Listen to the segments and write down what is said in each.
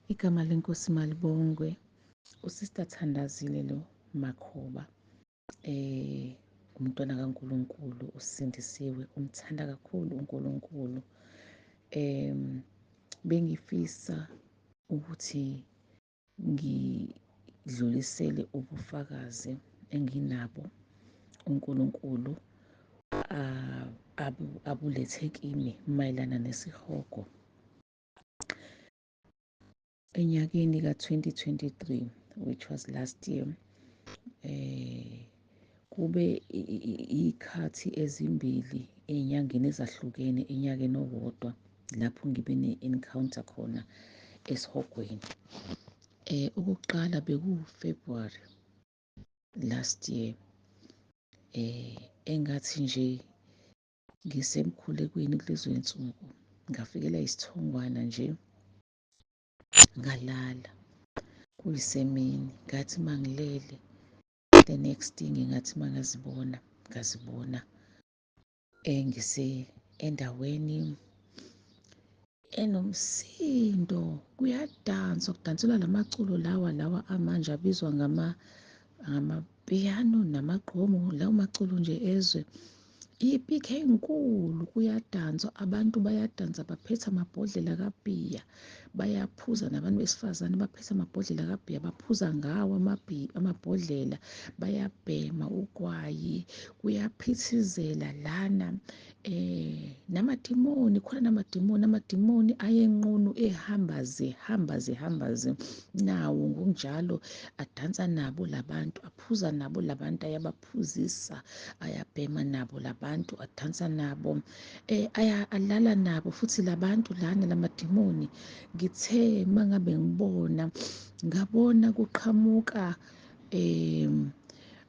Igama lenkosi malibongwe. Usista Thandazile lo Makhoba, umntwana kaNkulunkulu usindisiwe, umthanda kakhulu uNkulunkulu. Bengifisa ukuthi ngidlulisele ubufakazi enginabo uNkulunkulu abulethe kimi mayelana nesihogo. Enyakeni ka-2023, which was last year, kube iy'khathi ezimbili ey'nyangeni ezahlukene enyakeni owodwa lapho ngibe ne-encounter khona esihogweni. Okokuqala bekuwu-February last year, engathi nje ngisemkhulekweni kulezo y'nsuku ngafikelwa isithongwana nje ngalala, kuyisemini. Ngathi mangilele the next thing ngathi ngazibona endaweni enomsindo, kuyadanswa, kudanselwa la maculo lawa amanje abizwa ngamapiano namagqomu, lawo maculo nje ezwe. I-PK enkulu, kuyadanswa, abantu bayadansa baphethe amabhodlela kabhiya, bayaphuza, nabantu besifazane baphethe amabhodlela kabhiya baphuza ngawo amabhodlela, bayabhema ugwayi, kuyaphithizela lana. Namadimoni, khona namadimoni ayenqunu ehambaze nawo ngokunjalo adansa nabo labantu, aphuza nabo labantu, ayabaphuzisa, ayabhema nabo labantu, adansa nabo, alala nabo futhi labantu lana lamadimoni. Ngithe mangabe ngabona kuqhamuka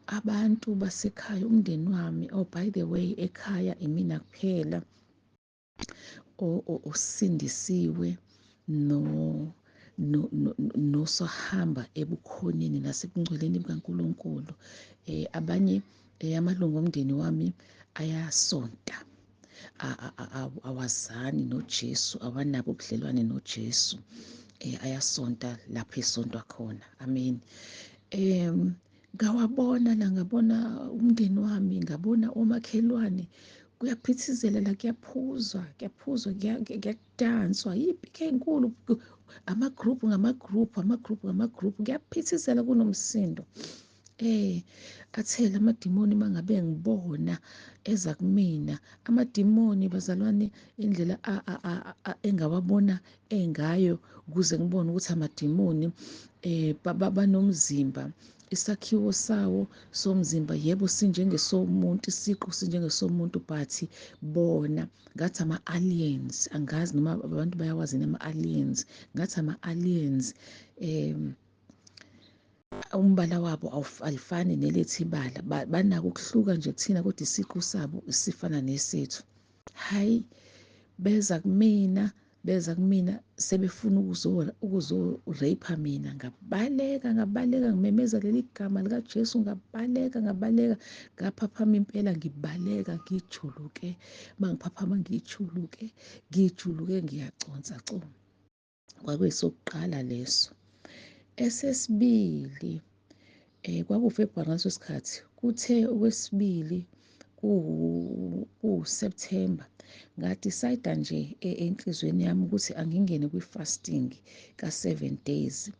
abantu basekhaya, umndeni wami. Oh, by the way, ekhaya imina kuphela osindisiwe nosahamba ebukhoneni nasebungcweleni bukaNkulunkulu. Abanye amalungu omndeni wami ayasonta, awazani noJesu, awanabo ubudlelwane noJesu, ayasonta lapho esontwa khona. Amen. Ngawabona ngabona umndeni wami, ngabona omakhelwane, kuyaphithizela la, kuyaphuzwa, kuyadanswa, yi-PK enkulu, amagruphu ngamagroup, kuyaphithizela, kunomsindo. Athela amadimoni mangabe ngibona eza kumina, amadimoni bazalwane, indlela engawabona engayo ukuze ngibone ukuthi amadimoni banomzimba. Isakhiwo sawo somzimba, yebo, sinjengesomuntu, isiqu sinjengesomuntu, but bona ngathi ama-aliens. Angazi noma abantu bayawazi ama-aliens, ngathi ama-aliens. Umbala wabo alifani nelethu ibala, banako ukuhluka nje kuthina, kodwa isiqu sabo sifana nesethu. Hhayi, beza kumina sebefuna ukuzo-rape-a mina. Ngabaleka, ngimemeza leli gama likaJesu, ngabaleka, ngaphaphama impela, ngibaleka, ngijuluke. Mangiphaphama ngijuluke, ngiyaconsa. Kwakuyisokuqala leso. Esesibili, kwakuwu-February ngaleso sikhathi. Kuthe okwesibili kuwu-September, nga-decide nje enhlizweni yami ukuthi angingene kwi-fasting ka-7 days,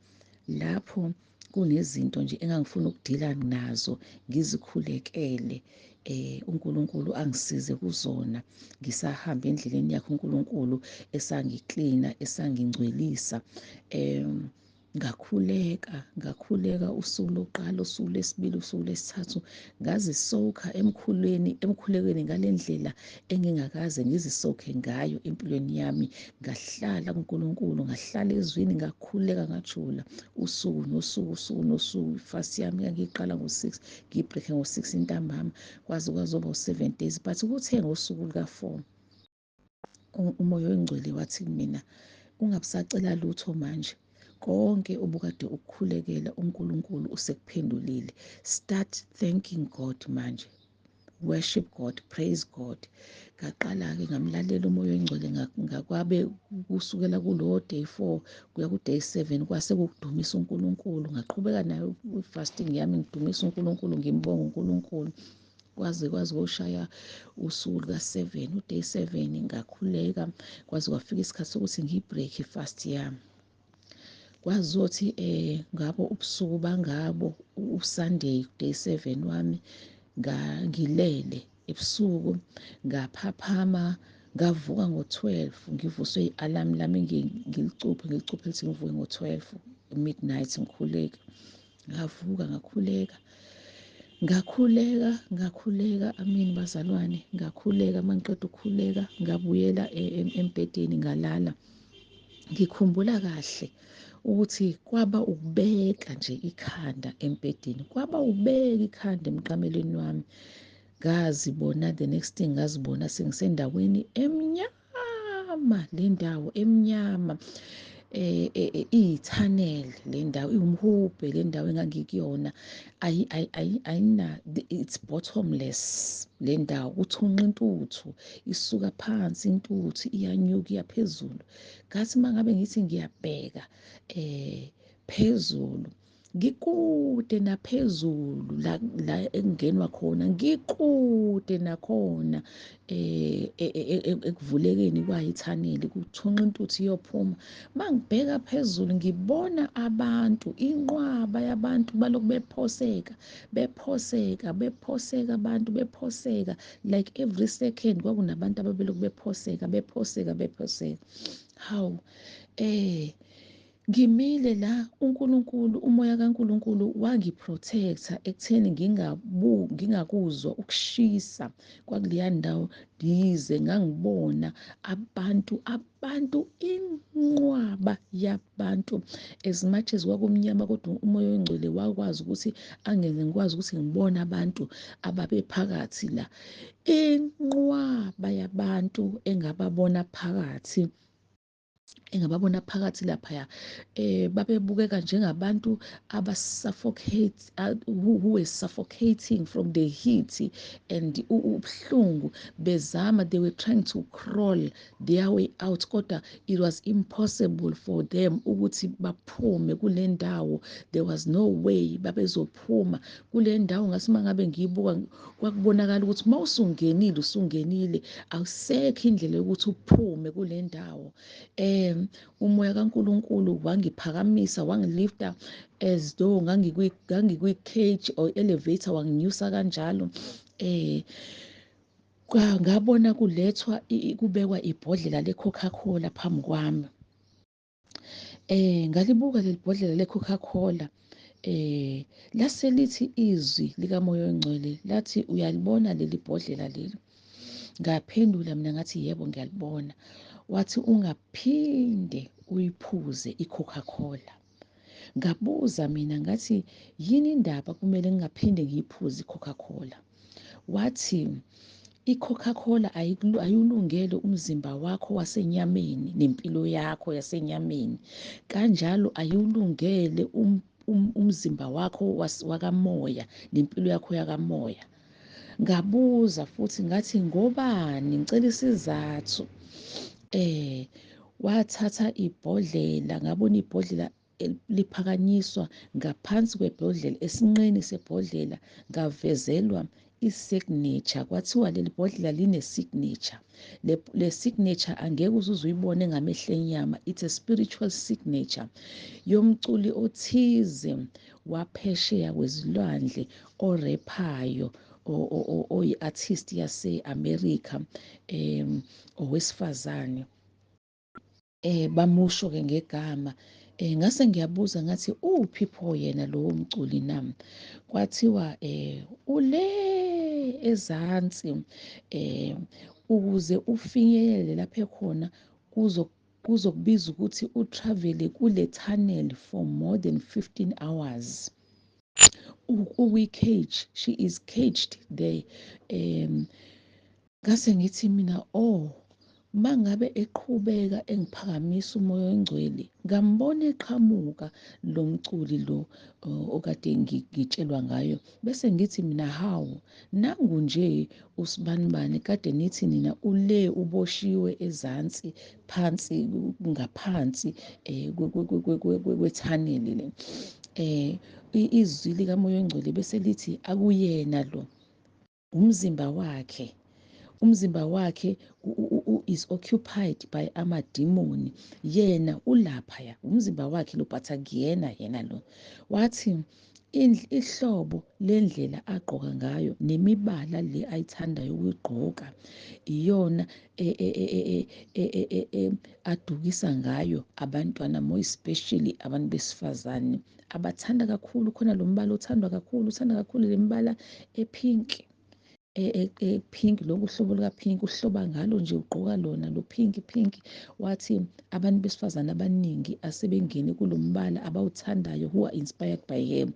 lapho kunezinto nje engangifuna ukudila nazo, ngizikhulekele, uNkulunkulu angisize kuzona, ngisahamba endleleni yakhe uNkulunkulu esangiklina, esangingcwelisa. Ngakhuleka usuku lokuqala, usuku lwesibili, usuku lwesithathu, ngazisokha emkhulekweni ngale ndlela engingakaze ngizisokhe ngayo empilweni yami. Ngahlala kuNkulunkulu, ngahlala ezwini, ngakhuleka, ngajula usuku nosuku. Ifast yami ngangiyiqala ngo-6, ngiyibhrekhe ngo-6 ntambama, kwaze kwazoba u-7 days. But kuthe ngosuku luka-4, uMoya oNgcwele wathi kumina, ungabisacela lutho manje, konke obukade ukukhulekela uNkulunkulu usekuphendulile. Start thanking God manje. worship God, praise God. Ngaqala-ke ngamlalela umoya oyingcwele ngakwabe kusukela kulowo day 4 kuya ku-day 7 kwase kukudumisa uNkulunkulu. Ngaqhubeka nayo i-fasting yami ngidumisa uNkulunkulu, ngimbonga uNkulunkulu kwaze koshaya usuku luka-7, u-day 7 ngakhuleka kwaze kwafika isikhathi sokuthi ngiyibreak-e i-fast yami. Kwazothi ngabo ubusuku bangabo uSunday day 7 wami ngilele ebusuku ngaphaphama, ngavuka ngo-12 ngivuswe i-alarm lami ngilicuphe lithi ngivuke ngo-12 midnight ngikhuleka. Ngavuka ngakhuleka amini bazalwane, ngakhuleka. Uma ngiqeda ukukhuleka ngabuyela embhedeni ngalala. Ngikhumbula kahle ukuthi kwaba ukubeka nje ikhanda embhedeni, kwaba ukubeka ikhanda emqamelweni wami. Ngazibona the next thing, ngazibona sengisendaweni emnyama, le ndawo emnyama, iyithanele le ndawo, iwumhubhe le ndawo engangikuyona, it's bottomless le ndawo, uthunqa intuthu, isuka phansi intuthu iyanyuka iya phezulu. Ngathi uma ngabe ngithi ngiyabheka phezulu, ngikude naphezulu la ekungenwa khona, ngikude nakhona ekuvulekeni kwayithaneli, kuthunqa intuthu iyophuma. Uma ngibheka phezulu ngibona abantu, inqwaba yabantu balokhu bephoseka abantu bephoseka, like every second kwakunabantu ababelokhu bephoseka. Hawu, ngimile la, uNkulunkulu, umoya kaNkulunkulu wangiprotector ekutheni ngingakuzwa ukushisa kwakuleya ndawo. Yize ngangibona abantu, inqwaba yabantu, as much as kwakumnyama kodwa umoya oyingcwele wakwazi ukuthi angenze ngikwazi ukuthi ngibone abantu ababephakathi la. Inqwaba yabantu engababona phakathi laphaya, babebukeka njengabantu who were suffocating from the heat and ubuhlungu bezama, they were trying to crawl their way out, kodwa it was impossible for them ukuthi baphume kule ndawo. There was no way babezophuma kule ndawo. Ngasi uma ngabe ngiyibuka kwakubonakala ukuthi uma usungenile, awusekho indlela yokuthi uphume kule ndawo. Umoya kaNkulunkulu wangiphakamisa, wangilifta as though ngangikwi-cage or elevator, wanginyusa kanjalo. Ngabona kubekwa ibhodlela le-Coca-Cola phambi kwami. Ngalibuka leli bhodlela le-Coca-Cola, lase lithi izwi likamoya oyingcwele lathi, uyalibona leli bhodlela leli? Ngaphendula mina ngathi yebo, ngiyalibona. Wathi ungaphinde uyiphuze i-Coca-Cola. Ngabuza mina ngathi yini indaba kumele ngingaphinde ngiyiphuze i-Coca-Cola? Wathi i-Coca-Cola ayiwulungele umzimba wakho wasenyameni nempilo yakho yasenyameni, kanjalo ayiwulungele umzimba wakho wakamoya nempilo yakho yakamoya. Ngabuza futhi ngathi ngobani? Ngicela isizathu. Wathatha ibhodlela, ngabona ibhodlela liphakanyiswa, ngaphansi kwebhodlela, esinqeni sebhodlela ngavezelwa i-signature. Kwathiwa leli bhodlela line-signature. Le signature angeke uze uyibone ngamehlo enyama, it's a spiritual signature yomculi othize waphesheya kwezilwandle, orephayo, oyi-artist yase-America, owesifazane. Bamusho-ke ngegama. Ngase ngiyabuza ngathi uphi pho yena lowo mculi nami? Kwathiwa ule ezansi, ukuze ufinyelele lapha khona kuzokubiza ukuthi utravele kule tunnel for more than 15 hours. Ukwi-cage, she is caged there. Ngase ngithi mina, mangabe eqhubeka engiphakamisa umoya oyingcwele, ngambona eqhamuka lo mculi lo okade ngitshelwa ngayo, bese ngithi mina, hawu, nangu nje usibanibani kade nithi nina ule uboshiwe ezansi phansi ngaphansi kwethaneli le. Izwi likamoya oyingcwele bese lithi akuyena lo, umzimba wakhe is occupied by amadimoni, yena ulaphaya umzimba wakhe lo, but akuyena yena lo. Wathi ihlobo lendlela agqoka ngayo nemibala le ayithandayo ukuyigqoka iyona adukisa ngayo abantwana, more especially abantu besifazane abathanda kakhulu. Khona lo mbala uthandwa kakhulu, uthanda kakhulu le mbala ephinki, ephinki, loku uhlobo lukaphinki uhloba ngalo nje, ugqoka lona lo phinki. Wathi abantu besifazane abaningi asebengene kulo mbala abawuthandayo, who are inspired by him,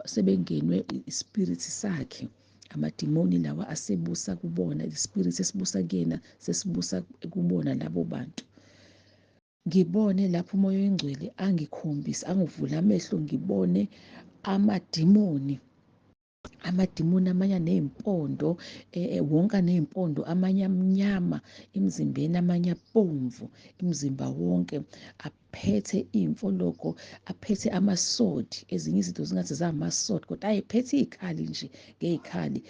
sebengenwe ispirit sakhe, amadimoni lawa asebusa kubona, ispirit esibusa kuyena sesibusa kubona labo bantu. Ngibone lapho umoya oyingcwele angikhombisa, angivula amehlo, ngibone amadimoni amanye aney'mpondo, wonke aney'mpondo, amanye amnyama emzimbeni, amanye abomvu umzimba wonke, aphethe iy'mfoloko, aphethe amasodi, ezinye izinto zingathi zamasodi kodwa ayephethe iy'khali nje, ngey'khali.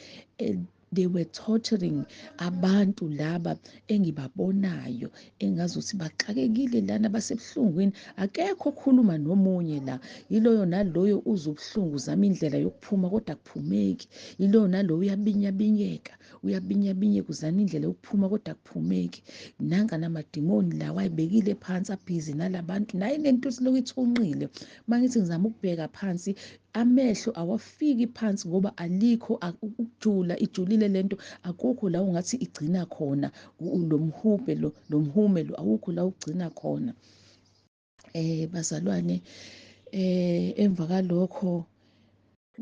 They were torturing abantu laba engibabonayo engazuthi baxakekile lana, basebuhlungwini, akekho okhuluma nomunye la, yiloyo naloyo uzwa ubuhlungu, uzama indlela yokuphuma kodwa akuphumeki, yiloyo naloyo uyabinyabinyeka uzama indlela yokuphuma kodwa akuphumeki. Nanka namadimoni lawa ayibekile phansi, abhizi nalabantu, naye lento silokhu ithunqile. Mangithi ngizama ukubheka phansi, amehlo awafiki phansi ngoba alikho ijulile lento, akukho la ungathi igcina khona lo mhume lo, awukho la ugcina khona. Bazalwane, emva kalokho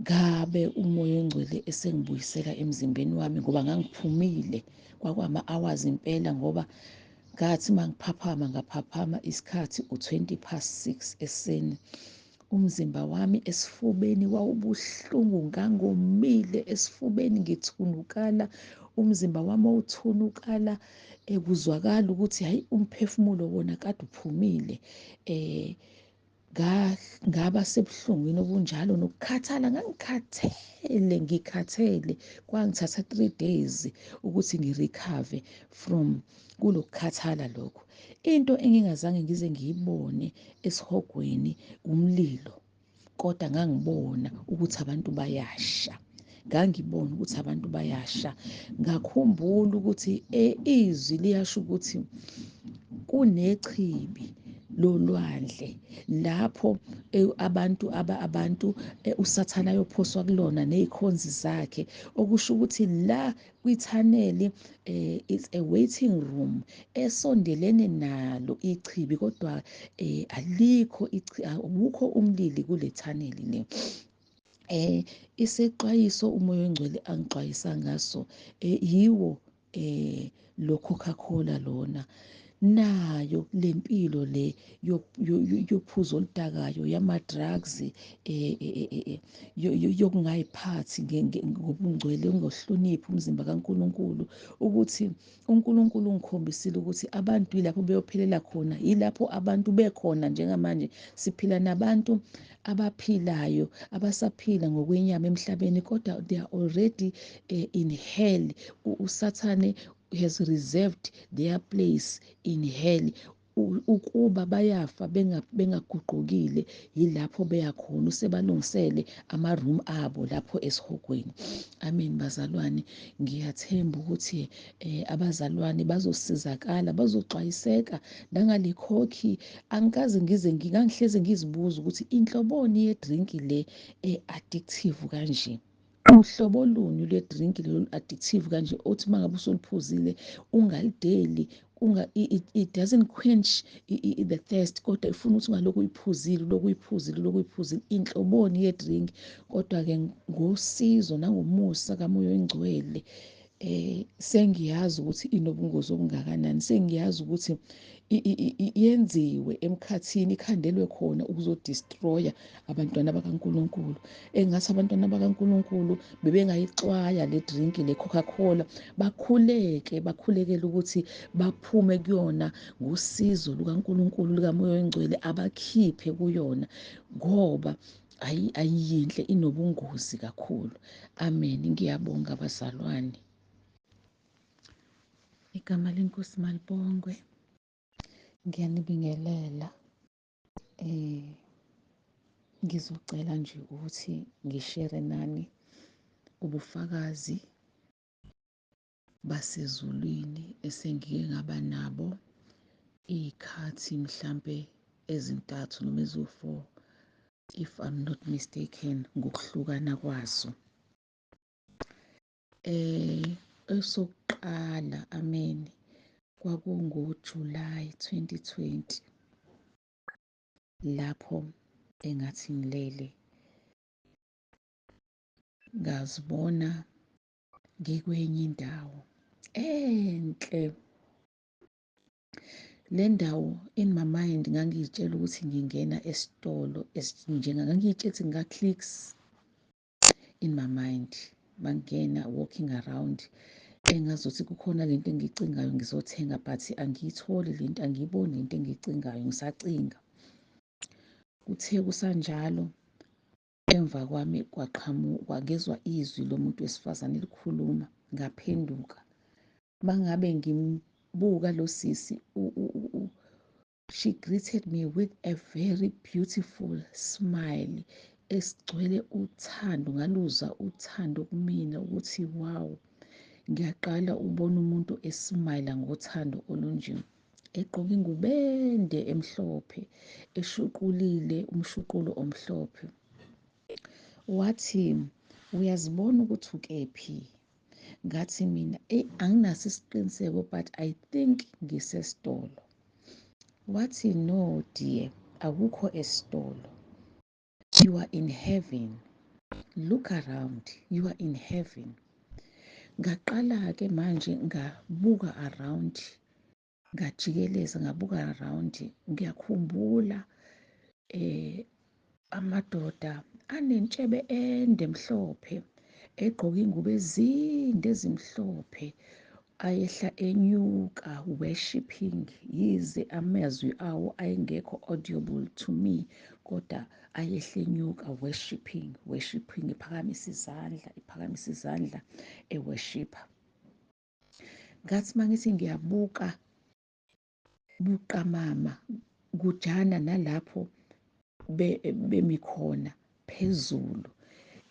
ngabe umoya oyingcwele esengibuyisela emzimbeni wami ngoba ngangiphumile, kwakwama-hours impela, ngoba ngathi ngaphaphama isikhathi 6:20 ekuseni. Umzimba wami esifubeni wawubuhlungu, ngangomile esifubeni, ngithunukala, umzimba wami wawuthunukala, kuzwakala ukuthi hhayi, umphefumulo wona kade uphumile. Ngaba sebuhlungwini obunjalo nokukhathala, ngikhathele, kwangithatha 3 days ukuthi ngirikhave from kulokukhathala lokhu. Into engingazange ngize ngiyibone esihogweni umlilo, kodwa ngangibona ukuthi abantu bayasha, ngakhumbula ukuthi izwi liyasho ukuthi kunechibi lolwandle lapho abantu usathane ayophoswa kulona ney'khonzi zakhe, okusho ukuthi la kwithaneli it's a waiting room esondelene nalo ichibi, kodwa awukho umlili kule thaneli le. Isexwayiso umoya oyingcwele angixwayisa ngaso, yiwo lo Coca-Cola lona, nayo le mpilo le yophuzo oludakayo, yama-drugs, yokungay'phathi ngobungcwele, ungohloniphi umzimba kaNkulunkulu, ukuthi uNkulunkulu ungikhombisile ukuthi abantu yilapho beyophelela khona, yilapho abantu bekhona njengamanje. Siphila nabantu abaphilayo, abasaphila ngokwenyama emhlabeni, kodwa they are already in hell. Usathane has reserved their place in hell, ukuba bayafa bengaguqukile, yilapho beyakhona, usebalungisele ama-room abo lapho esihogweni. Amen. Bazalwane, ngiyathemba ukuthi abazalwane bazosizakala, bazoxwayiseka nangalikhokhi. Angikaze ngangihleze ngizibuza ukuthi inhloboni yedrinki le addictive kanje, uhlobo luni lwe-drink lolu addictive kanje, othi uma ngabe usuluphuzile ungalideli, it doesn't quench the thirst, kodwa ifuna ukuthi ungalokhu uyiphuzile, inhloboni yedrinki. Kodwa-ke ngosizo nangomusa kamoya oyingcwele, sengiyazi ukuthi inobungozi obungakanani, sengiyazi ukuthi yenziwe emkhathini, ikhandelwe khona ukuzodistroya abantwana bakaNkulunkulu. Engathi abantwana bakaNkulunkulu bebengayixwaya le drinki le Coca-Cola, bakhulekele ukuthi baphume kuyona ngosizo lukaNkulunkulu likaMoya Oyingcwele, abakhiphe kuyona ngoba ayiyinhle, inobungozi kakhulu. Amen. Ngiyabonga bazalwane. Igama lenkosi malibongwe. Ngiyanibingelela. Ngizocela nje ukuthi ngishere nani ubufakazi basezulwini esengike ngaba nabo iy'khathi mhlampe ezintathu noma eziwu-4, if I'm not mistaken, ngokuhlukana kwazo. Esokuqala, amen, kwakungoJulayi 2020, lapho engathi ngilele ngazibona ngikwenye indawo enhle. Le ndawo in my mind ngangiyitshela ukuthi ngingena esitolo ngangiyitshela nga-Clicks in my mind. Mangena walking around engazuthi kukhona lento engiyicingayo ngizothenga, but angiyitholi lento, angiyiboni lento engiyicingayo, ngisacinga. Kuthe kusanjalo emva kwami kwangezwa izwi lomuntu wesifazane likhuluma, ngaphenduka. Mangabe ngimbuka lo sisi, she greeted me with a very beautiful smile, esigcwele uthando, ngaluzwa uthando kumina ukuthi wow, ngiyaqala ubona umuntu esmayila ngothando olunje. Egqoke ingubo ende emhlophe, eshuqulile umshuqulo omhlophe. Wathi, uyazibona ukuthi ukephi? Ngathi mina anginaso isiqiniseko, but I think ngisesitolo. Wathi, no dear, akukho esitolo, you are in heaven, look around, you are in heaven. Ngaqala-ke manje ngabuka around, ngajikeleza ngabuka around, ngiyakhumbula amadoda anentshebe ende mhlophe, egqoke ingubo ezinde ezimhlophe, ayehla enyuka worshiping, yize amazwi awo ayengekho audible to me, kodwa ayehla enyuka worshiping, iphakamisa izandla e-worshipper. Ngathi mangithi ngiyabuka buqamama kujana nalapho bemikhona phezulu,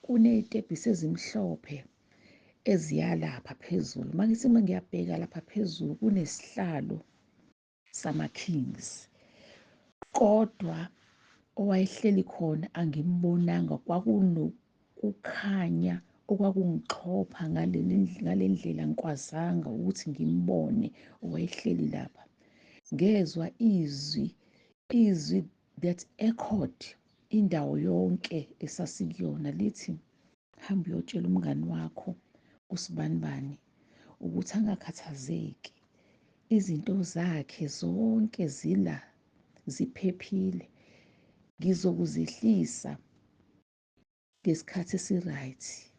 kuney'tebhisi ezimhlophe eziyalapha phezulu. Mangithi ngiyabheka lapha phezulu kunesihlalo sama-kings, kodwa owayehleli khona angimbonanga. Kwakunokukhanya okwakungixhopha ngale ndlela, angikwazanga ukuthi ngimbone owayehleli lapha. Ngezwa izwi that echoed indawo yonke esasikuyona, lithi, hamba uyotshela umngani wakho usibanibani ukuthi angakhathazeki, izinto zakhe zonke zila, ziphephile, ngizokuzehlisa ngesikhathi esi-right.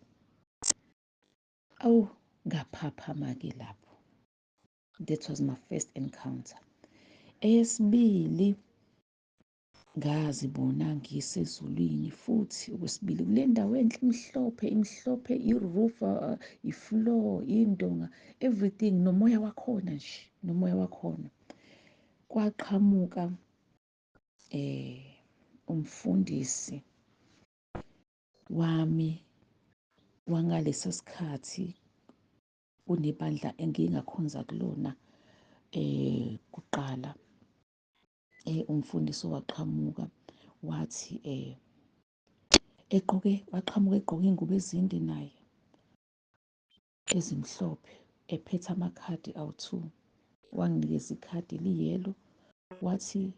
Awu, ngaphaphama-ke lapho. That was my first encounter. Eyesibili, ngazibona ngisezulwini futhi okwesibili kule ndawo enhle imhlophe, i-roof, i-floor, indonga, everything, nomoya wakhona nje, nomoya wakhona. Kwaqhamuka umfundisi wami wangalesa sikhathi kunebandla engingakhonza kulona kuqala. Umfundisi waqhamuka wathi waqhamuka egqoke ingubo ezinde naye ezimhlophe, ephethe amakhadi awu-2. Wanginikeza ikhadi eliyelo, wathi,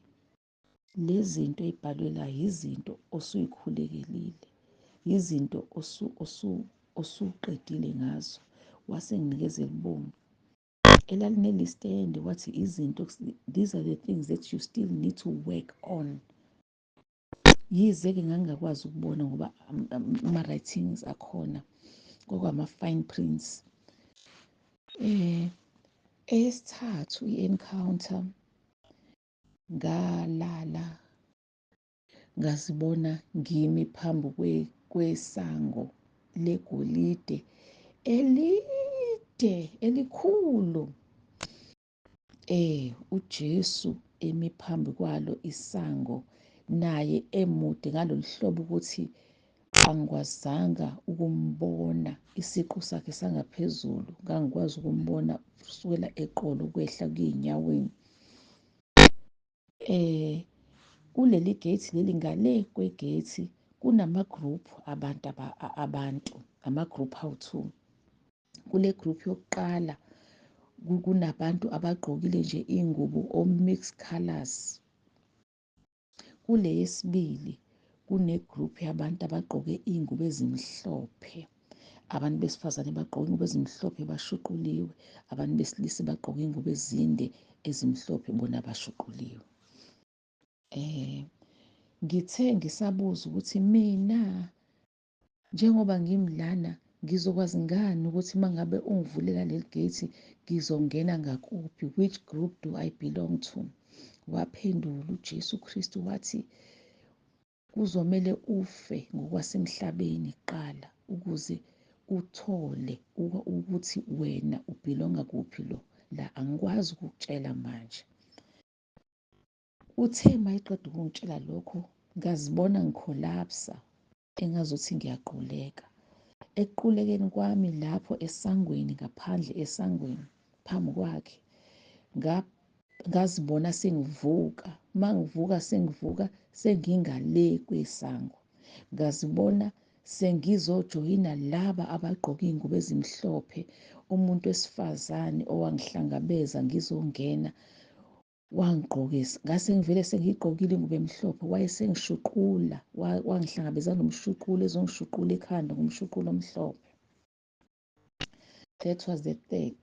lezi zinto ey'bhalwe la yizinto osuy'khulekelile, yizinto osuqedile ngazo. wasenginikeza elibomvu elalinelistende wathi izinto, these are the things that you still need to work on. Yize-ke ngangingakwazi ukubona ngoba ama-writings akhona kwakwama-fine prints. Eyesithathu i-encounter, ngalala ngazibona ngimi phambi kwesango legolide elide elikhulu, uJesu emi phambi kwalo isango, naye emude ngalolu hlobo ukuthi angikwazanga ukumbona isiqu sakhe sangaphezulu, ngangikwazi ukumbona kusukela eqolo kwehla kuy'nyaweni. Kuleli gate leli, ngale kwegate kunamagruphu abantu amagruphu awu-2. Kule group yokuqala kunabantu abagqokile nje iy'ngubo o-mixed colours. Kule yesibili kune-group yabantu abagqoke iy'ngubo ezimhlophe, abantu besifazane bagqoke iy'ngubo ezimhlophe bashuquliwe, abantu besilisa bagqoke iy'ngubo ezinde ezimhlophe bona bashuquliwe. Ngithe ngisabuza ukuthi mina njengoba ngimlana ngizokwazi ngani ukuthi uma ngabe ungivulela leli gate ngizongena ngakuphi, which group do I belong to? Waphendula uJesu Kristu wathi, kuzomele ufe ngokwasemhlabeni kuqala ukuze uthole ukuthi wena ubhilonga kuphi la angikwazi ukukutshela manje. Uthe mayeqeda ukungitshela lokho ngazibona ngikholapsa engazuthi ngiyaquleka. Ekuqulekeni kwami lapho esangweni, ngaphandle esangweni phambi kwakhe, ngazibona sengivuka. Uma ngivuka sengingale kwesango, ngazibona sengizojoyina laba abagqoke iy'ngubo ezimhlophe. Umuntu wesifazane owangihlangabeza ngizongena wangigqokisa, ngase ngivele sengiyigqokile ingubo emhlophe, wayesengishuqula, wangihlangabeza nomshuqulo, ezongishuqula ekhanda ngomshuqulo omhlophe. That was the third.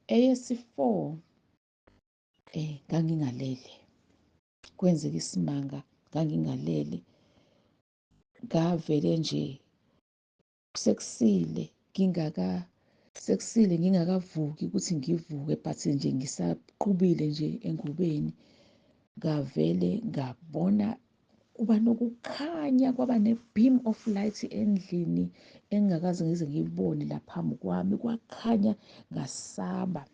Eyesi-4, ngangingalele, kwenzeka isimanga, ngangingalele, ngavele nje sekusile ngingakavuki ukuthi ngivuke, but nje ngisaqubile nje engubeni, ngavele ngabona kuba nokukhanya, kwaba ne-beam of light endlini engingakaze ngize ngiyibone la phambi kwami. Kwakhanya ngasaba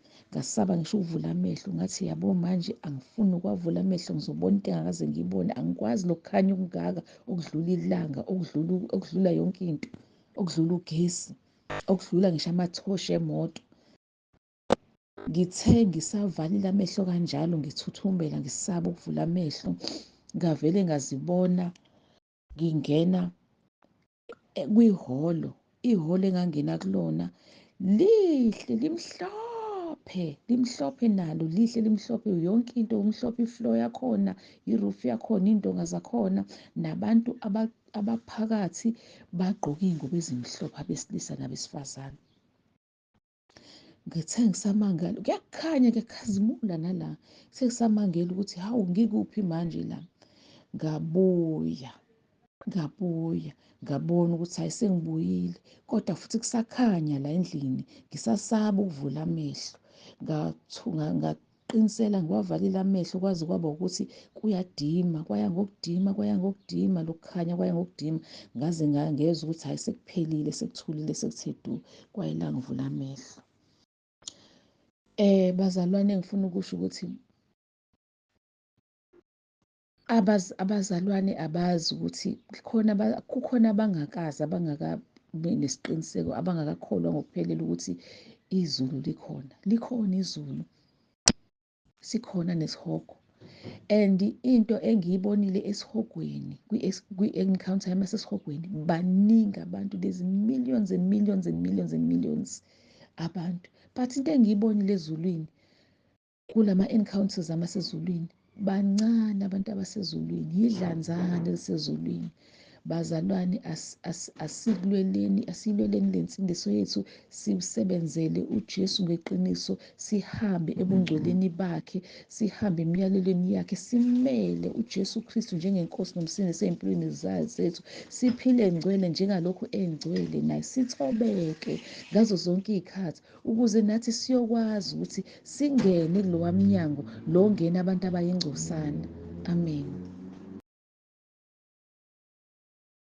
ngisho ukuvula amehlo, ngathi yabo manje angifuni ukwavula amehlo, ngizobona into engakaze ngiyibone. Angikwazi lokukhanya okungaka okudlula ilanga, okudlula yonke into, okudlula ugesi, okudlula ngisho amathoshi emoto. Ngithe ngisavalile amehlo kanjalo, ngithuthumbela ngisaba ukuvula amehlo, ngavele ngazibona ngingena kwihholo. Ihholo engangena kulona lihle, limhlophe nalo, lihle limhlophe, yonke into umhlophe, ifloor yakhona, i-roof yakhona, iy'ndonga zakhona, nabantu abaphakathi bagqoke iy'ngubo ezimhlophe, abesilisa nabesifazane. Ngithe ngisamangala, kuyakhanya, kuyakhazimula nala, sengisamangela ukuthi hawu ngikuphi manje la. Ngabuya ngabona ukuthi hayi sengibuyile, kodwa futhi kusakhanya la endlini, ngisasaba ukuvula amehlo. Ngaqinisela ngiwavalile amehlo kwaze kwaba ukuthi kuyadima, kwaya ngokudima, lokhu khanya kwaya ngokudima, ngaze ngezwa ukuthi hhayi sekuphelile, sekuthulile, sekuthe du, kwayela ngivula amehlo. Bazalwane, engifuna ukusho ukuthi abazalwane abazi ukuthi kukhona abangakazi, abangakabi nesiqiniseko, abangakakholwa ngokuphelele ukuthi izulu likhona izulu, sikhona nesihogo. And into engiyibonile esihogweni, kwi-encounter yami yasesihogweni, baningi abantu, lezi millions and millions and millions and millions abantu. But into engiyibonile ezulwini, kulama-encounters amasezulwini, bancane abantu abasezulwini, yidlanzana elisezulwini. Bazalwane, asilweleni le nsindiso yethu, siwusebenzele uJesu ngeqiniso, sihambe ebungcweleni bakhe, sihambe emiyalelweni yakhe, simele uJesu Kristu njengeNkosi nomsindisi ey'mpilweni zethu, siphile ngcwele njengalokhu engcwele naye, sithobeke ngazo zonke iy'khathi ukuze nathi siyokwazi ukuthi singene kulowa mnyango lo ongena abantu abayingcosana. Amen.